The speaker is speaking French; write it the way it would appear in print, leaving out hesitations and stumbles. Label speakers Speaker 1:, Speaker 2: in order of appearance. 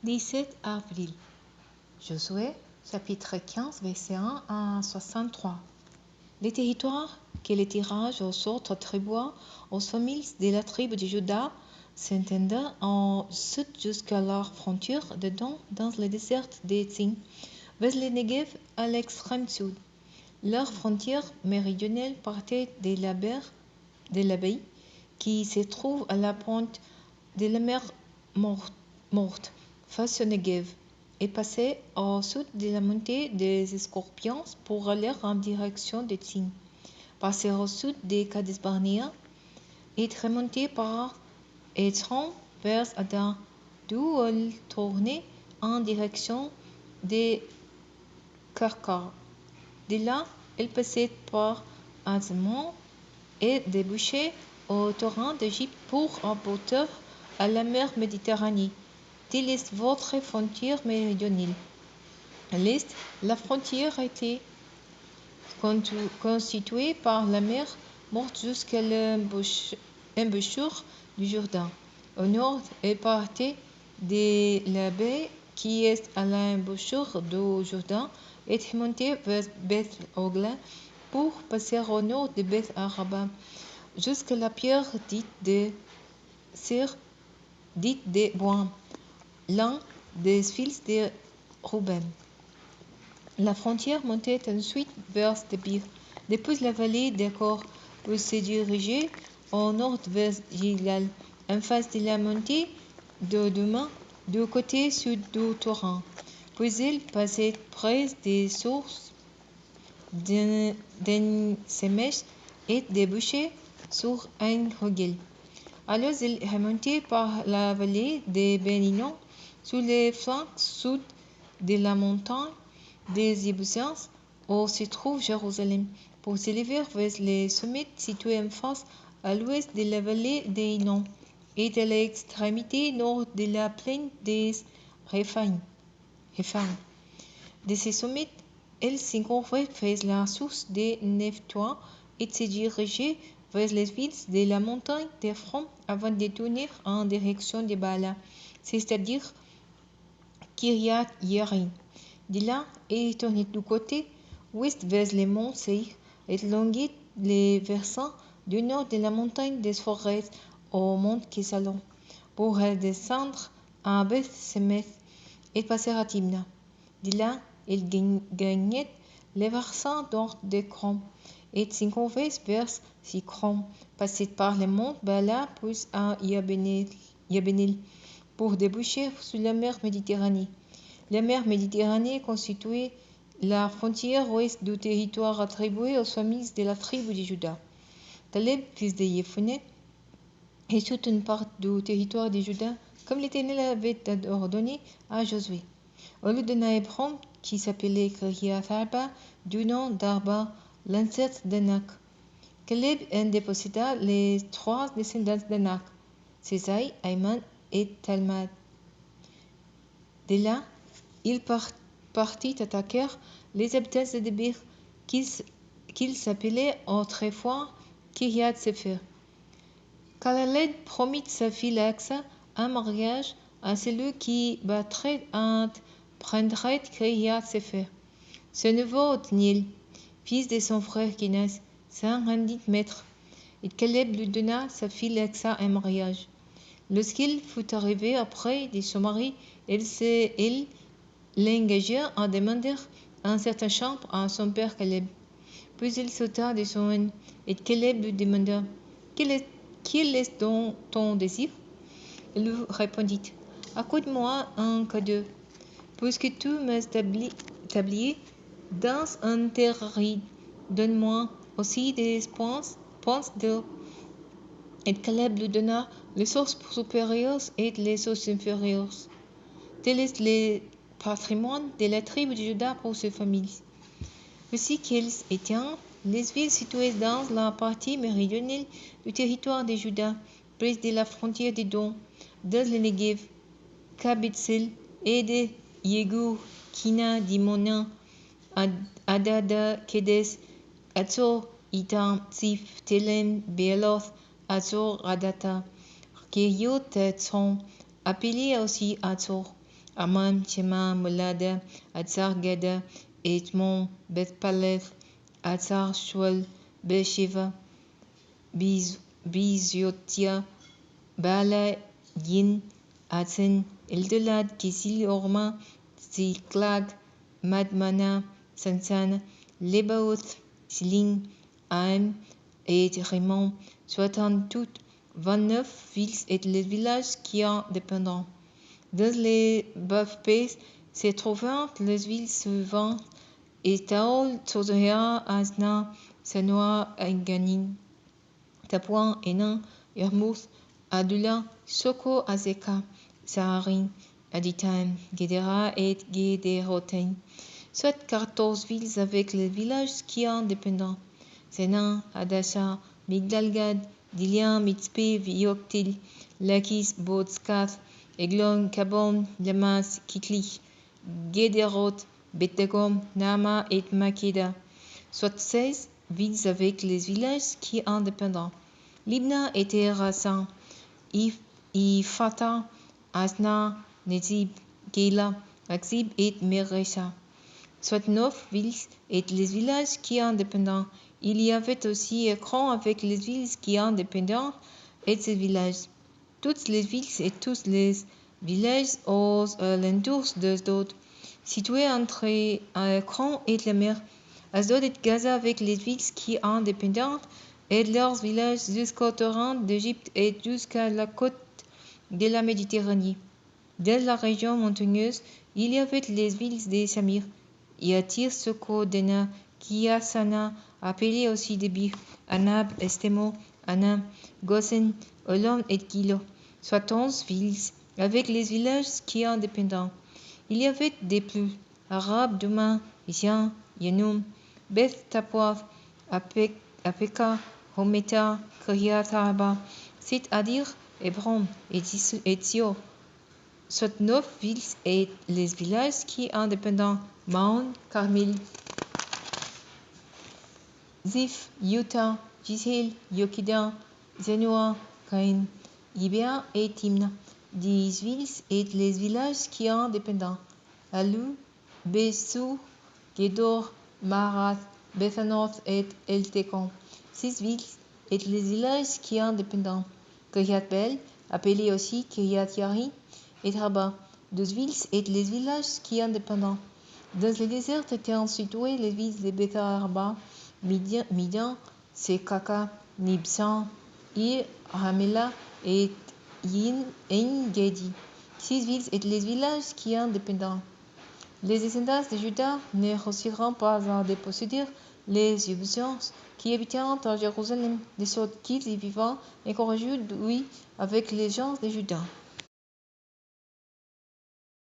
Speaker 1: 17 avril. Josué, chapitre 15, verset 1 à 63. Les territoires que le tirage au sort attribua aux familles de la tribu de Juda s'étendent en sud jusqu'à la frontière de Dan dans le désert de Tzin, vers le Negev à l'extrême sud. Leur frontière méridionale partait de la baie qui se trouve à la pointe de la mer Morte, face au Negev, et passait au sud de la montée des Scorpions pour aller en direction de Tzin, passer au sud de Kadesh Barnea et remonter par Étron vers Ada, d'où elle tournait en direction de Karkar. De là, elle passait par Azmon et débouchait au torrent d'Égypte pour aboutir à la mer Méditerranée. Telle est votre frontière méridionale. À l'est, la frontière était constituée par la mer Morte jusqu'à l'embouchure du Jourdain. Au nord, elle partait de la baie qui est à l'embouchure du Jourdain et remontait vers Beth Ogla pour passer au nord de Beth Araba jusqu'à la pierre dite de Sir, dite de Bois, l'un des fils de Ruben. La frontière montait ensuite vers Debir, depuis la vallée d'Akor, pour se diriger au nord vers Gilgal, en face de la montée de Duma, du côté sud du torrent. Puis elle passait près des sources d'En-Semesh et débouchait sur En-Rogel. Alors elle remontait par la vallée de Ben-Hinnom sur les flancs sud de la montagne des Jébusiens, où se trouve Jérusalem, pour s'élever vers les sommets situés en face à l'ouest de la vallée d'Hinnom et à l'extrémité nord de la plaine des Réphaïm. De ces sommets, elle s'encourrait vers la source de Nephtoa et se dirigeait vers les villes de la montagne d'Ephron avant de tourner en direction de Baala, c'est-à-dire Kiryat Yerim. De là, elle tournait du côté ouest vers les monts Seir et longeait les versants du nord de la montagne des forêts au mont Kesalon pour descendre à Beth Semeth et passer à Timna. De là, elle gagnait les versants nord de Krom et s'encourvait vers Sikrom, passait par les monts Baala puis à Yabenil pour déboucher sur la mer Méditerranée. La mer Méditerranée constituait la frontière ouest du territoire attribué aux familles de la tribu de Juda. Caleb, fils de Yephuné, et toute une part du territoire de Juda, comme l'Éternel avait ordonné à Josué. On lui donna Hébron, qui s'appelait Kiriath Arba, du nom d'Arba, l'ancêtre d'Anak. Caleb en déposséda les trois descendants d'Anak, Sésaï, Aïman et Talmad. De là, il partit attaquer les habitants de Débir, qu'ils s'appelaient autrefois Kiriath Sefer. Caleb promit sa fille Axa en mariage à celui qui battrait et prendrait Kiriath Sefer. Ce nouveau Othniel, fils de son frère Kenaz, s'en rendit maître, et Caleb lui donna sa fille Axa en mariage. Lorsqu'il fut arrivé auprès de son mari, elle l'engagea à demander un certain chambre à son père Caleb. Puis il sauta de son âne, et Caleb lui demanda « Quel est donc ton désir ?» Il lui répondit « Accorde-moi un cadeau, puisque tu m'as établi dans un terre aride. Donne-moi aussi des ponces d'eau. » Et Caleb lui donna les sources supérieures et les sources inférieures. Tel est le patrimoine de la tribu de Juda pour ses familles. Voici quelles étaient les villes situées dans la partie méridionale du territoire de Juda, près de la frontière d'Édom, dans le Negev: Kabitzel, Ede, Yegur, Kina, Dimona, Adada, Kedes, Atzor, Itam, Tzif, Telem, Bealoth, Atzor, Adata, Kiriot, Tzon, appelé aussi Atzor, Amman, Shema, Molada, Atzar Gada, Etmon, Beth Paleth, Atzar Shual, Beersheva, Biziotia, Bala, Yin, Atzen, Eldolad, Kisil, Orma, Ziklag, Madmana, Sansan, Lebaoth, Siling, Aim et Raymond, soit en tout 29 villes et les villages qui en dépendent. Dans les Bafpés se trouvent les villes suivantes: Estaol, Tzodhia, Asna, Sanoa, Enganin, Tapouan, Enan, Yarmouth, Adula, Soko, Azeka, Saharin, Aditaim, Guédera et Guédérotain, soit 14 villes avec les villages qui en dépendent: Sénan, Hadasha, Migdalgad, Dilian, Mitzpé, Yoktil, Lakis, Botzkath, Eglon, Kabon, Lamas, Kitli, Guédéroth, Betagom, Nama et Makeda, soit 16 villes avec les villages qui en dépendent: Libna et Terrasan, Ifata, Asna, Nezib, Kela, Aksib et Meresha, soit 9 villes et les villages qui en dépendent. Il y avait aussi Ekron avec les villes qui en dépendent et ses villages. Toutes les villes et tous les villages aux alentours d'Asdod, situés entre Ekron et la mer. Asdod et Gaza avec les villes qui en dépendent et leurs villages jusqu'au torrent d'Égypte et jusqu'à la côte de la Méditerranée. Dans la région montagneuse, il y avait les villes de Samir, Yatir, Soko, Dena, Kiasana, appelé aussi Debir, Anab, Estemo, Anam, Gosen, Olom et Kilo, soit 11 villes, avec les villages qui en dépendent. Il y avait des plus arabes, Douma, Isian, Yenoum, Beth Tapouaf, Apeka, Hometa, Kiryat Arba, c'est-à-dire Hébron et Tio, soit 9 villes et les villages qui en dépendent: Maon, Carmel, Zif, Utah, Gisel, Yokida, Zenoa, Cain, Gibea et Timna, 10 villes et les villages qui en dépendent: Alou, Besou, Gedor, Marath, Bethanoth et Eltekon, 6 villes et les villages qui en dépendent: Kiryat Bel, appelé aussi Kiryat Yarim, et Rabat, 12 villes et les villages qui en dépendent. Dans le désert étaient situées les villes de Beth Arba, Midian, Sekaka, Nibsan, Ir, Hamela et En-Gedi, 6 villes et les villages qui en dépendent. Les descendants de Juda ne réussiront pas à déposséder les Jébusiens qui habitaient à Jérusalem, de sorte qu'ils y vivant et qu'on réjouit avec les gens de Juda.